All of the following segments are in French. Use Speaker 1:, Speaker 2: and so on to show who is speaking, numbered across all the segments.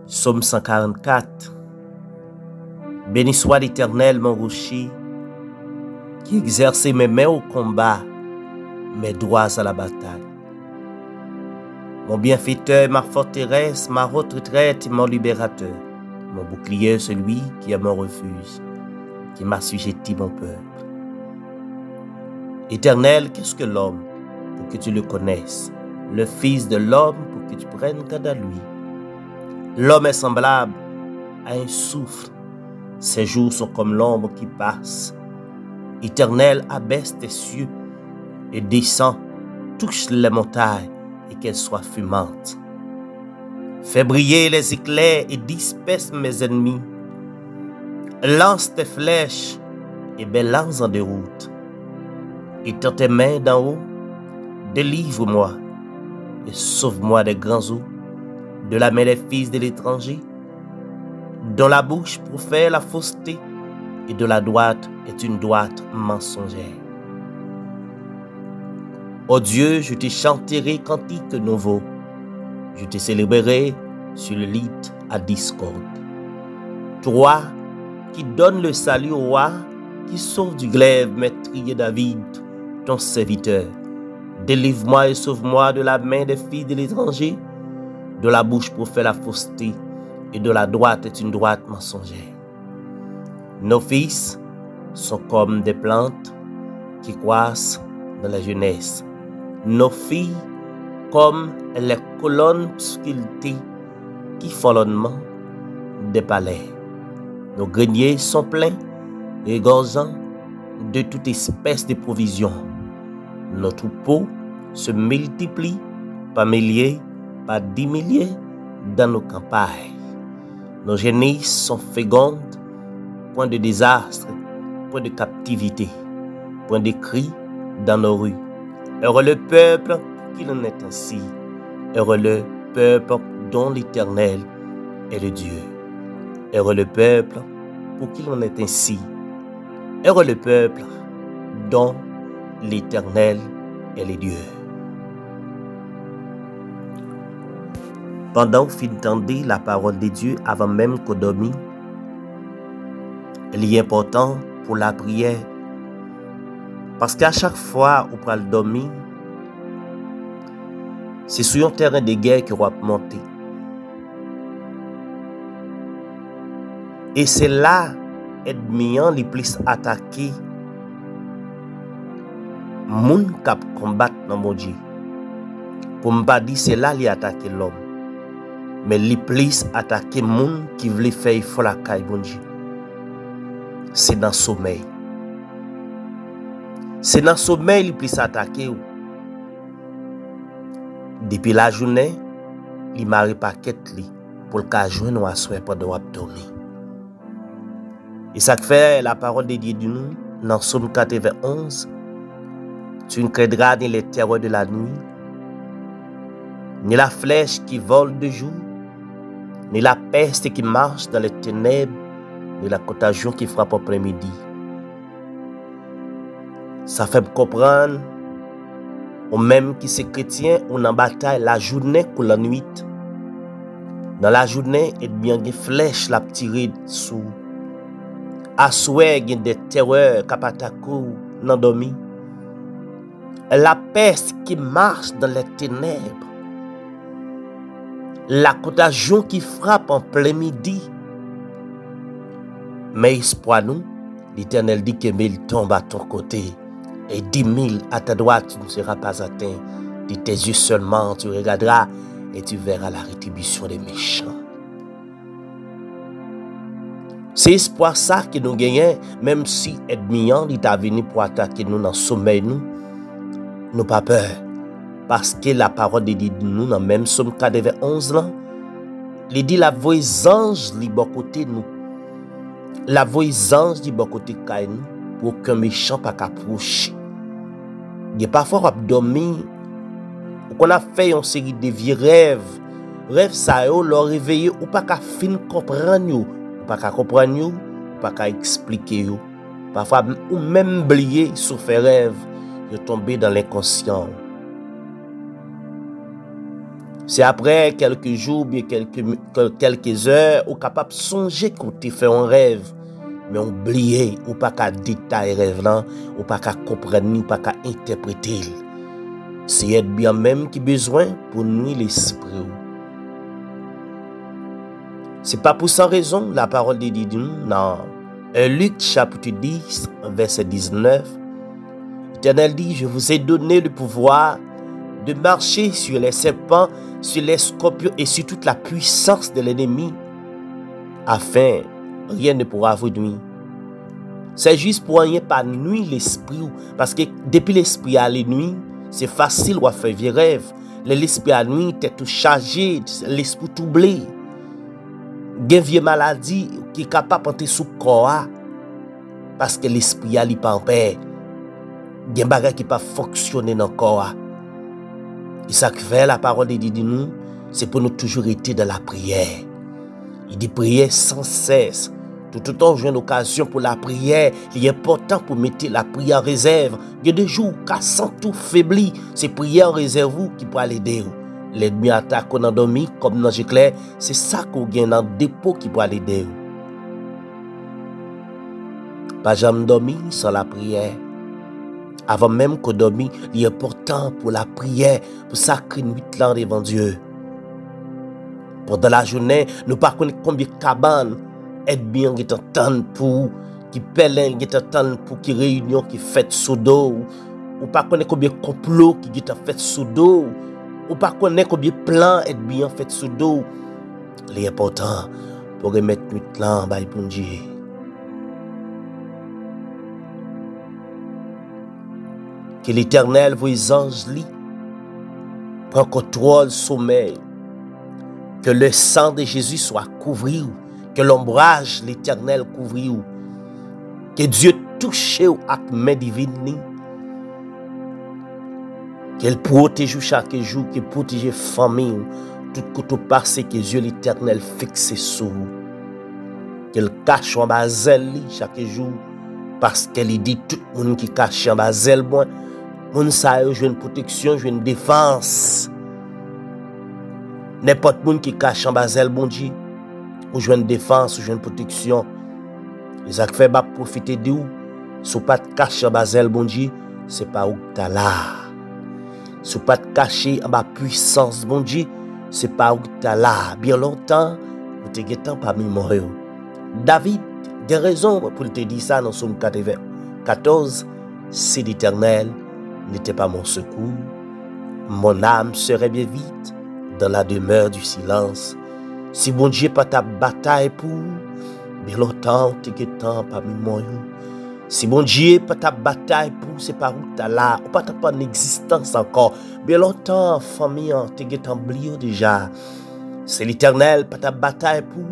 Speaker 1: Psaume 144. Béni soit l'Éternel, mon rocher, qui exerçait mes mains au combat, mes doigts à la bataille. Mon bienfaiteur, ma forteresse, ma retraite et mon libérateur, mon bouclier, celui qui est mon refuge, qui m'assujettit mon peuple. Éternel, qu'est-ce que l'homme pour que tu le connaisses, le Fils de l'homme pour que tu prennes garde à lui? L'homme est semblable à un souffle, ses jours sont comme l'ombre qui passe. Éternel, abaisse tes cieux et descends, touche les montagnes et qu'elles soient fumantes. Fais briller les éclairs et disperse mes ennemis. Lance tes flèches et balance en déroute. Étends tes mains d'en haut, délivre-moi et sauve-moi des grands eaux, de la main des fils de l'étranger, dont la bouche profère la fausseté et de la droite est une droite mensongère. Ô Dieu, je te chanterai cantiques nouveaux, je te célébrerai sur le lit à discorde. Toi qui donnes le salut au roi, qui sauve du glaive meurtrier David, ton serviteur, délivre-moi et sauve-moi de la main des filles de l'étranger, de la bouche profère la fausseté et de la droite est une droite mensongère. Nos fils sont comme des plantes qui croissent dans la jeunesse. Nos filles comme les colonnes sculptées qui font l'ornement des palais. Nos greniers sont pleins et égorgeants de toute espèce de provisions. Nos troupeaux se multiplient par milliers, par 10 milliers dans nos campagnes. Nos génisses sont fécondes, point de désastre, point de captivité, point de cris dans nos rues. Heureux le peuple qu'il en est ainsi. Heureux le peuple dont l'Éternel est le Dieu. Heureux le peuple pour qu'il en est ainsi. Heureux le peuple dont l'Éternel est le Dieu. Pendant que vous entendez la parole de Dieu avant même qu'on dormisse, il est important pour la prière. Parce qu'à chaque fois où vous allez dormir, c'est sur un terrain de guerre que vous allez monter. Et c'est là que l'ennemi les plus attaqué. Moun kap combattre dans mon Dieu. Pour ne pas dire c'est là qu'il attaque l'homme. Mais les plus attaquer moun qui veulent faire faut la caille bon Dieu. C'est dans le sommeil. C'est dans le sommeil les plus attaquer. Depuis la journée, il m'a repaquet pour le cas joindre à souhait pendant à dormir. Et ça fait la parole de Dieu de nous dans Psaume 91. Tu ne craindras ni les terreurs de la nuit, ni la flèche qui vole de jour, ni la peste qui marche dans les ténèbres, ni la contagion qui frappe après-midi. Ça fait me comprendre, ou même qui c'est chrétien, on en bataille la journée ou la nuit. Dans la journée, il y a bien des flèches la tirer sous. À souhait, il y a des terreurs qui attaquent dans le dormi. La peste qui marche dans les ténèbres. La contagion qui frappe en plein midi. Mais espoir nous, l'Éternel dit que 1000 tombent à ton côté et 10 000 à ta droite, tu ne seras pas atteint. De tes yeux seulement, tu regarderas et tu verras la rétribution des méchants. C'est espoir ça que nous gagnons, même si l'ennemi est venu pour attaquer nous dans le sommeil, nous pas peur. Parce que la parole de Dieu nous, dans même Psaume 91, là, il dit la voix des anges li bon côté nous. La voix des anges li bon côté de nous pour qu'un méchant pas approcher. Il y a parfois on dormir, on a fait une série de vieux rêves. Rêve ça yo leur réveiller ou pas qu'à fin comprendre yo, ou pas qu'à comprendre yo, ou pas qu'à expliquer yo. Parfois ou même oublier sur faire rêve, yo tomber dans l'inconscient. C'est après quelques jours, bien quelques heures, ou capable de songer qu'on te fait un rêve. Mais oublier, ou pas qu'à détailler rêve là, ou pas qu'à comprendre, ou pas qu'à interpréter. C'est être bien même qui besoin pour nous l'esprit. C'est pas pour sans raison la parole de Dieu dans Luc chapitre 10, verset 19. L'Éternel dit, je vous ai donné le pouvoir de marcher sur les serpents, sur les scorpions et sur toute la puissance de l'ennemi, afin rien ne pourra vous nuire. C'est juste pour rien pas nuire l'esprit, parce que depuis l'esprit à la nuit, c'est facile ou à faire vieux rêve. L'esprit à la nuit, t'es tout chargé, l'esprit tout blé. Gen vieux maladie qui est capable de sous corps, parce que l'esprit a li pas en paix. Gen bagay qui pas fonctionner dans le corps. Et ça que fait la parole de Dieu nous, c'est pour nous toujours être dans la prière. Il dit prier sans cesse. Tout le temps, j'ai une occasion pour la prière. Il est important pour mettre la prière en réserve. Il y a des jours où sans tout faibli, c'est prière en réserve qui peut l'aider. L'ennemi attaque qu'on a dormi, comme dans l'éclair, c'est ça qu'on gagne dans le dépôt qui peut l'aider. Pas jamais dormir sans la prière. Avant même qu'on dormit, il est important pour la prière, pour sacrer nuit là devant Dieu. Pendant la journée, nous ne connaissons pas combien de cabanes aident bien qui t'entendent pour, qui pèlerinent qui t'entendent pour, qui réunion qui fait sous dos, ou pas connaître combien de complots qui t'ont fait sous dos, ou pas connaître combien de plans aident bien fait sous dos. Il est important pour remettre nuit là en bas pour Dieu. Que l'Éternel, vos anges, prend contrôle, sommeil. Que le sang de Jésus soit couvri. Que l'ombrage, l'Éternel, couvri. Que Dieu touche avec main divine. Qu'il protège chaque jour, qu'il protège la famille. Tout côté passé, que Dieu l'Éternel fixe sur vous. Qu'il cache en bas chaque jour. Parce qu'elle dit tout le monde qui cache en bas moi. Moun sa yo jwen protection, jwen défense. N'importe moun qui cache en bazel bon Dieu, ou jwen défense, ou jwen protection. Les a fait profiter de ou, sou pas de cache en bazel bon Dieu, c'est pas où t'as là. Sou pas de cacher en bas puissance bon Dieu, c'est pas où t'as là. Bien longtemps, ou te getan parmi moi. David, des raisons pour te dire ça dans Somme 14, c'est l'Éternel n'était pas mon secours, mon âme serait bien vite dans la demeure du silence. Si bon Dieu pas ta bataille pour, bien longtemps tu es temps parmi moi. Si bon Dieu pas ta bataille pour, c'est pas où t'as là, ou pas ta pas d'existence encore. Bien longtemps famille tu es oublié déjà. C'est l'Éternel pas ta bataille pour.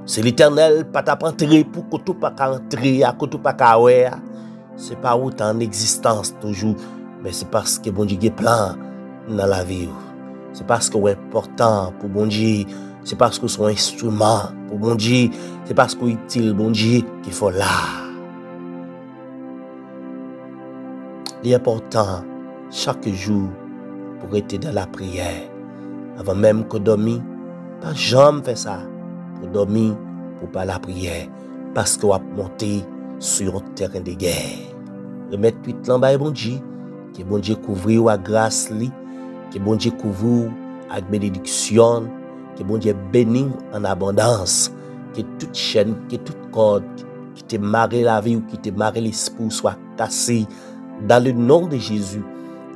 Speaker 1: C'est l'Éternel pas ta entrer pour que tout pas entrer, à que tout pas ouais. C'est pas où tu es en existence toujours, mais c'est parce que bon Dieu est plein dans la vie. C'est parce que c'est important pour bon Dieu. C'est parce que c'est un instrument pour bon Dieu. C'est parce que c'est utile bon Dieu qu'il faut là. Il est important chaque jour pour être dans la prière. Avant même que dormir, pas jamais faire ça. Pour dormir, pour pas la prière. Parce qu'on va monter sur un terrain de guerre. Remettre tout l'en bon Dieu, que bon Dieu couvre à grâce li, que bon Dieu couvre avec bénédiction, que bon Dieu bénit en abondance, que toute chaîne, que toute corde qui te marre la vie ou qui te marre l'esprit soit cassée dans le nom de Jésus.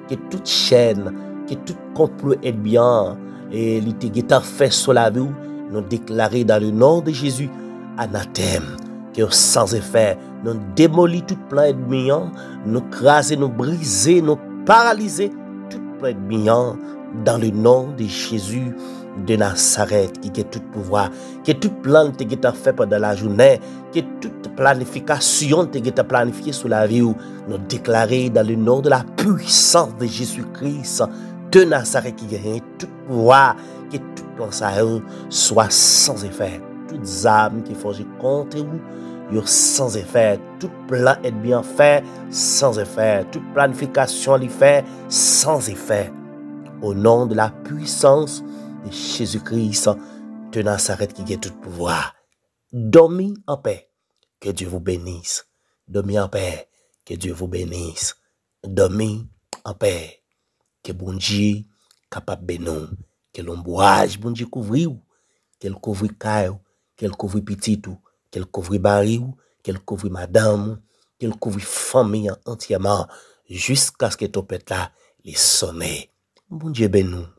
Speaker 1: Que toute chaîne, que tout complot est bien et l'été fait sur la vie, nous déclarer dans le nom de Jésus anathème. Que sans effet, nous démolit tout plan ennemi, nous craser, nous briser, nous paralyser tout plan ennemi dans le nom de Jésus de Nazareth qui a tout pouvoir, que tout plan qui est fait pendant la journée, que toute planification qui est planifiée sur la vie, nous déclarer dans le nom de la puissance de Jésus-Christ de Nazareth qui a tout pouvoir, que tout plan ça soit sans effet. Toutes âmes qui font contre vous, sans effet. Tout plan est bien fait, sans effet. Toute planification est fait, sans effet. au nom de la puissance de Jésus-Christ de Nazareth qui a tout pouvoir. Dormez en paix. Que Dieu vous bénisse. Dormez en paix. Que Dieu vous bénisse. Dormez en paix. Que bon Dieu capable de nous. Que l'ombrage, bon Dieu couvre ou. Qu'elle couvre caillou. Qu'elle couvre petit ou. Qu'elle couvre baril. Qu'elle couvre madame. Qu'elle couvre famille entièrement. Jusqu'à ce que ton pète là les sonne. Bon Dieu bénisse nous.